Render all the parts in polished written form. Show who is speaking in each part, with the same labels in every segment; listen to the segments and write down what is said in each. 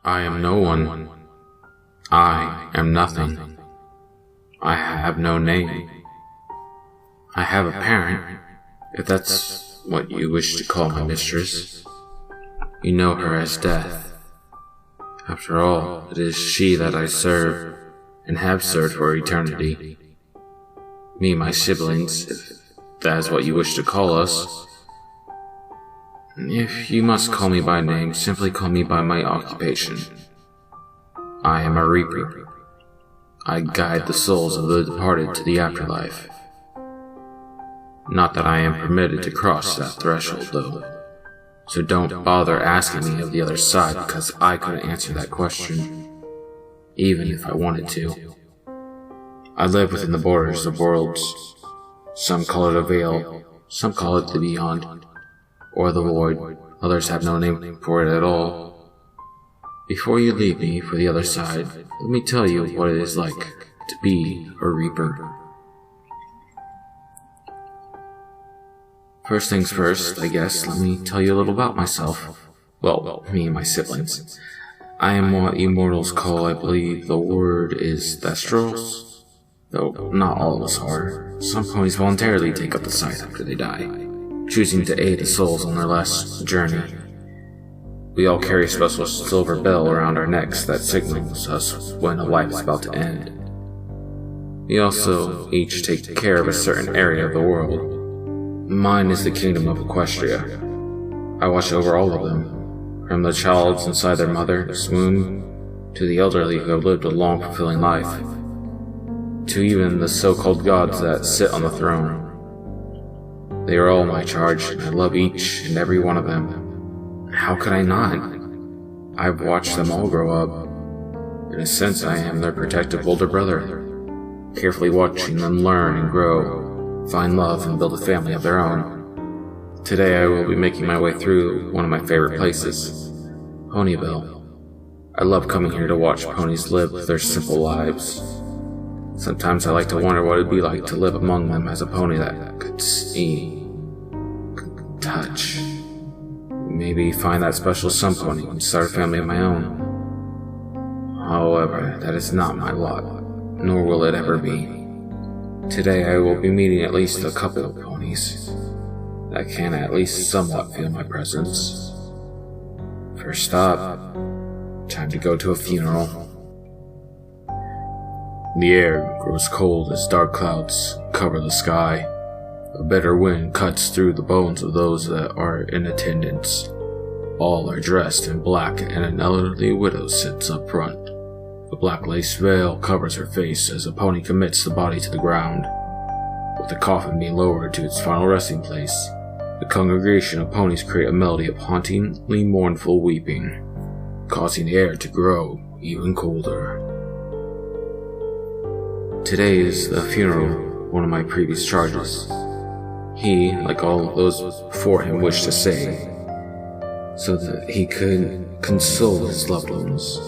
Speaker 1: I am no one. I am nothing. I have no name. I have a parent, if that's what you wish to call my mistress. You know her as Death. After all, it is she that I serve, and have served for eternity. Me, my siblings, if that is what you wish to call us. If you must call me by name, simply call me by my occupation. I am a reaper. I guide the souls of the departed to the afterlife. Not that I am permitted to cross that threshold, though. So don't bother asking me of the other side, because I couldn't answer that question, even if I wanted to. I live within the borders of worlds. Some call it a veil, some call it the beyond, or the void. Others have no name for it at all. Before you leave me for the other side, let me tell you what it is like to be a reaper. First things first, I guess, let me tell you a little about myself. Well, me and my siblings. I am what you mortals call, I believe the word is Thestros. Though not all of us are. Some ponies voluntarily take up the scythe after they die, choosing to aid the souls on their last journey. We all carry a special silver bell around our necks that signals us when a life is about to end. We also each take care of a certain area of the world. Mine is the kingdom of Equestria. I watch over all of them, from the childs inside their mother's womb, to the elderly who have lived a long, fulfilling life, to even the so-called gods that sit on the throne. They are all my charge, and I love each and every one of them. How could I not? I've watched them all grow up. In a sense, I am their protective older brother, carefully watching them learn and grow, find love, and build a family of their own. Today I will be making my way through one of my favorite places, Ponyville. I love coming here to watch ponies live their simple lives. Sometimes I like to wonder what it'd be like to live among them as a pony that could see, could touch. Maybe find that special sun pony and start a family of my own. However, that is not my lot, nor will it ever be. Today I will be meeting at least a couple of ponies that can at least somewhat feel my presence. First stop, time to go to a funeral. The air grows cold as dark clouds cover the sky. A bitter wind cuts through the bones of those that are in attendance. All are dressed in black, and an elderly widow sits up front. A black lace veil covers her face as a pony commits the body to the ground. With the coffin being lowered to its final resting place, the congregation of ponies create a melody of hauntingly mournful weeping, causing the air to grow even colder. Today is the funeral of one of my previous charges. He, like all of those before him, wished to say, so that he could console his loved ones.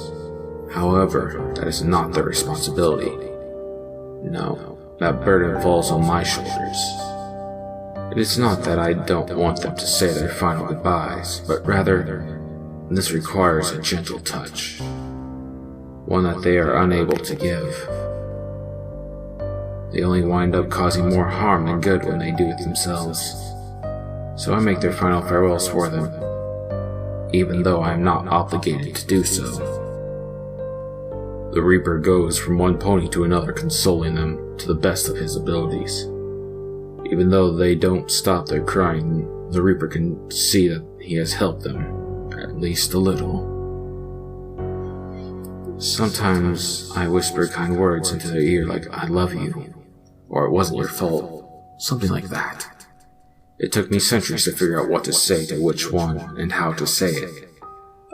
Speaker 1: However, that is not their responsibility. No, that burden falls on my shoulders. It is not that I don't want them to say their final goodbyes, but rather, this requires a gentle touch, one that they are unable to give. They only wind up causing more harm than good when they do it themselves. So I make their final farewells for them, even though I am not obligated to do so. The Reaper goes from one pony to another, consoling them to the best of his abilities. Even though they don't stop their crying, the Reaper can see that he has helped them, at least a little. Sometimes I whisper kind words into their ear like, "I love you," or "It wasn't your fault," something like that. It took me centuries to figure out what to say to which one and how to say it.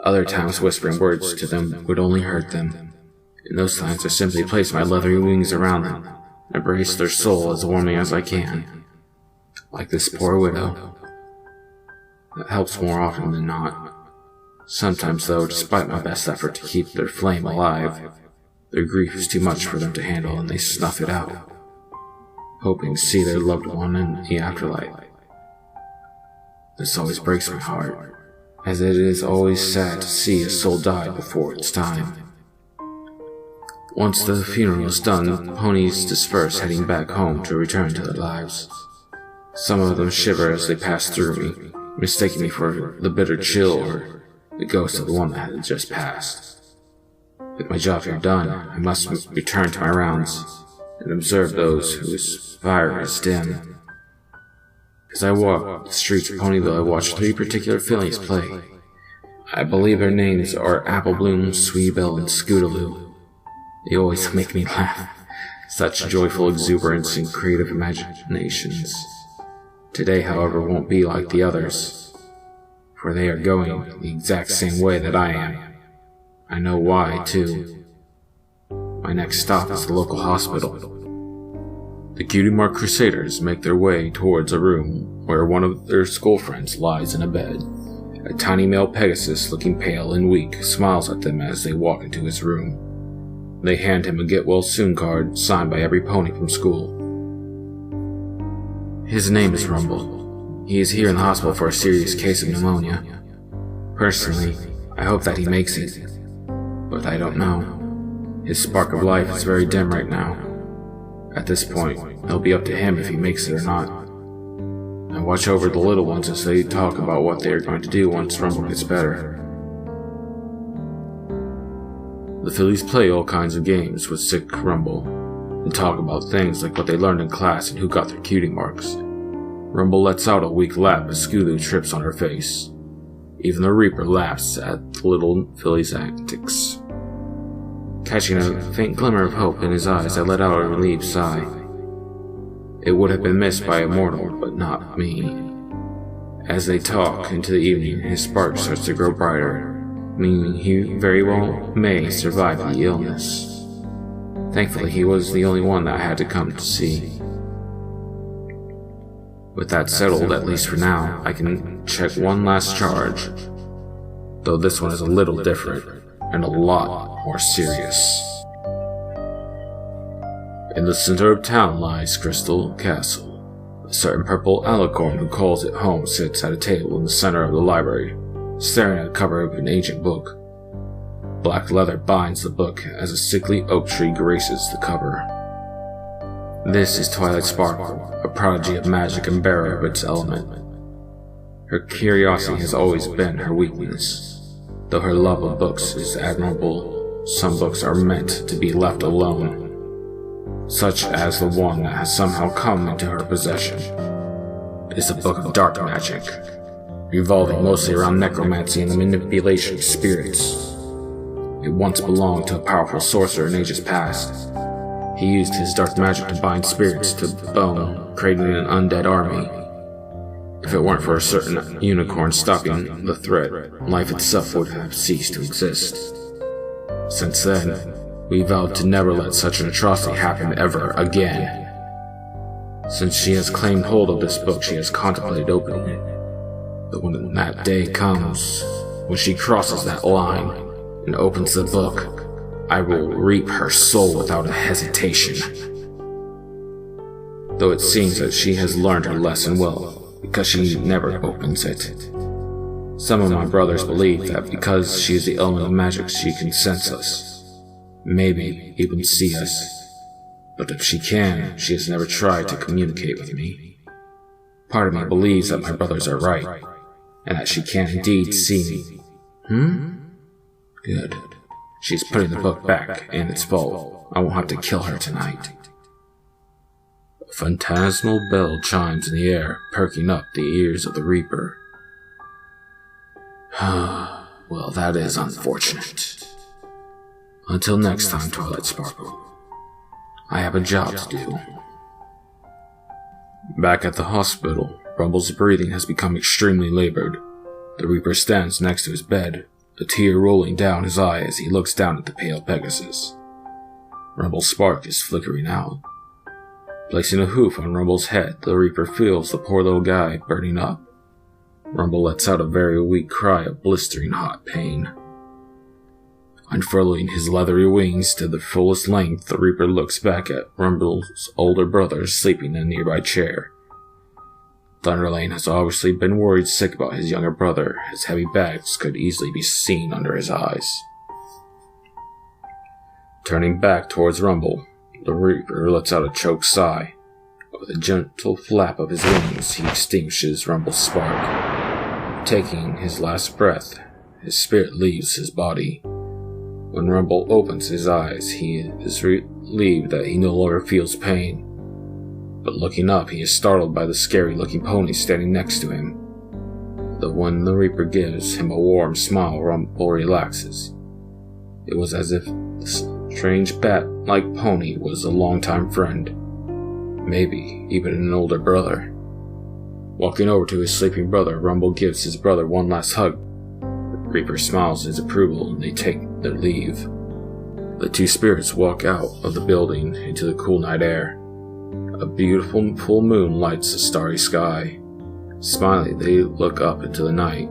Speaker 1: Other times whispering words to them would only hurt them. In those times I simply place my leathery wings around them and embrace their soul as warmly as I can. Like this poor widow. That helps more often than not. Sometimes though, despite my best effort to keep their flame alive, their grief is too much for them to handle and they snuff it out, hoping to see their loved one in the afterlife. This always breaks my heart. as it is always sad to see a soul die before its time. Once the funeral is done, the ponies disperse, heading back home to return to their lives. Some of them shiver as they pass through me, mistaking me for the bitter chill or the ghost of the one that had just passed. With my job here done, I must return to my rounds and observe those whose fire is dim. As I walk the streets of Ponyville, I watch 3 particular fillies play. I believe their names are Applebloom, Sweetbell, and Scootaloo. They always make me laugh. Such joyful exuberance and creative imaginations. Today, however, won't be like the others, for they are going the exact same way that I am. I know why, too. My next stop is the local hospital. The Cutie Mark Crusaders make their way towards a room where one of their school friends lies in a bed. A tiny male Pegasus, looking pale and weak, smiles at them as they walk into his room. They hand him a get-well-soon card signed by every pony from school. His name is Rumble. He is here in the hospital for a serious case of pneumonia. Personally, I hope that he makes it, but I don't know. His spark of life is very dim right now. At this point, it'll be up to him if he makes it or not. I watch over the little ones as they talk about what they are going to do once Rumble gets better. The fillies play all kinds of games with sick Rumble, and talk about things like what they learned in class and who got their cutie marks. Rumble lets out a weak laugh as Scootaloo trips on her face. Even the Reaper laughs at the little filly's antics. Catching a faint glimmer of hope in his eyes, I let out a relieved sigh. It would have been missed by a mortal, but not me. As they talk into the evening, his spark starts to grow brighter, meaning he very well may survive the illness. Thankfully, he was the only one that I had to come to see. With that settled, at least for now, I can check one last charge, though this one is a little different and a lot more serious. In the center of town lies Crystal Castle. A certain purple alicorn who calls it home sits at a table in the center of the library, staring at a cover of an ancient book. Black leather binds the book as a sickly oak tree graces the cover. This is Twilight Sparkle, a prodigy of magic and bearer of its element. Her curiosity has always been her weakness. Though her love of books is admirable, some books are meant to be left alone, such as the one that has somehow come into her possession. It is a book of dark magic, revolving mostly around necromancy and the manipulation of spirits. It once belonged to a powerful sorcerer in ages past. He used his dark magic to bind spirits to bone, creating an undead army. If it weren't for a certain unicorn stopping the threat, life itself would have ceased to exist. Since then, we vowed to never let such an atrocity happen ever again. Since she has claimed hold of this book, she has contemplated opening it. But when that day comes, when she crosses that line and opens the book, I will reap her soul without a hesitation. Though it seems that she has learned her lesson well, because she never opens it. Some of my brothers believe that because she is the element of magic, she can sense us. Maybe even see us. But if she can, she has never tried to communicate with me. Part of me believes that my brothers are right, and that she can indeed see me. Good. She's putting the book back, and it's full. I won't have to kill her tonight. A phantasmal bell chimes in the air, perking up the ears of the Reaper. Well, that is unfortunate. Until next time, Twilight Sparkle. I have a job to do. Back at the hospital, Rumble's breathing has become extremely labored. The Reaper stands next to his bed, a tear rolling down his eye as he looks down at the pale Pegasus. Rumble's spark is flickering out. Placing a hoof on Rumble's head, the Reaper feels the poor little guy burning up. Rumble lets out a very weak cry of blistering hot pain. Unfurling his leathery wings to their fullest length, the Reaper looks back at Rumble's older brother sleeping in a nearby chair. Thunderlane has obviously been worried sick about his younger brother. His heavy bags could easily be seen under his eyes. Turning back towards Rumble, the Reaper lets out a choked sigh. With a gentle flap of his wings, he extinguishes Rumble's spark. Taking his last breath, his spirit leaves his body. When Rumble opens his eyes, he is relieved that he no longer feels pain. But looking up, he is startled by the scary-looking pony standing next to him. When the Reaper gives him a warm smile, Rumble relaxes. It was as if the strange bat-like pony was a longtime friend. Maybe even an older brother. Walking over to his sleeping brother, Rumble gives his brother one last hug. The Reaper smiles his approval and they take their leave. The two spirits walk out of the building into the cool night air. A beautiful full moon lights the starry sky. Smiling, they look up into the night.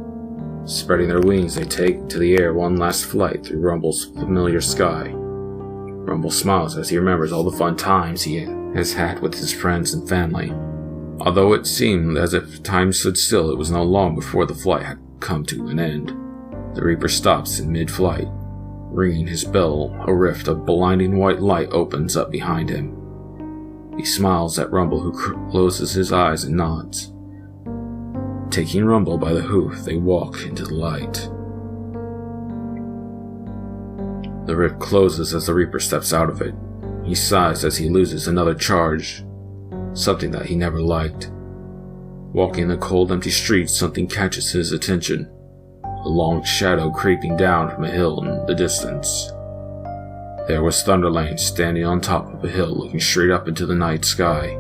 Speaker 1: Spreading their wings, they take to the air one last flight through Rumble's familiar sky. Rumble smiles as he remembers all the fun times he has had with his friends and family. Although it seemed as if time stood still, it was not long before the flight had come to an end. The Reaper stops in mid-flight. Ringing his bell, a rift of blinding white light opens up behind him. He smiles at Rumble, who closes his eyes and nods. Taking Rumble by the hoof, they walk into the light. The rift closes as the Reaper steps out of it. He sighs as he loses another charge, something that he never liked. Walking the cold, empty streets, something catches his attention. A long shadow creeping down from a hill in the distance. There was Thunderlane standing on top of a hill, looking straight up into the night sky,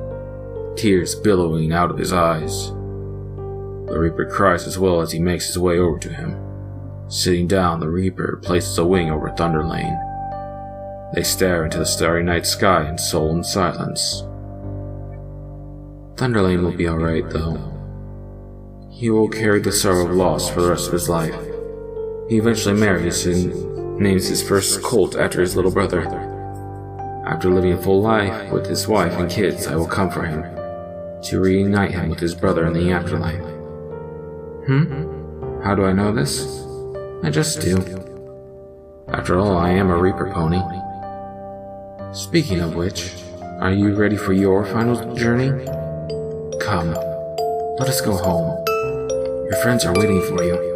Speaker 1: tears billowing out of his eyes. The Reaper cries as well as he makes his way over to him. Sitting down, the Reaper places a wing over Thunderlane. They stare into the starry night sky in sullen silence. Thunderlane will be alright, though. He will carry the sorrow of loss for the rest of his life. He eventually marries and names his first colt after his little brother. After living a full life with his wife and kids, I will come for him, to reunite him with his brother in the afterlife. How do I know this? I just do. After all, I am a Reaper pony. Speaking of which, are you ready for your final journey? Come, let us go home. Your friends are waiting for you.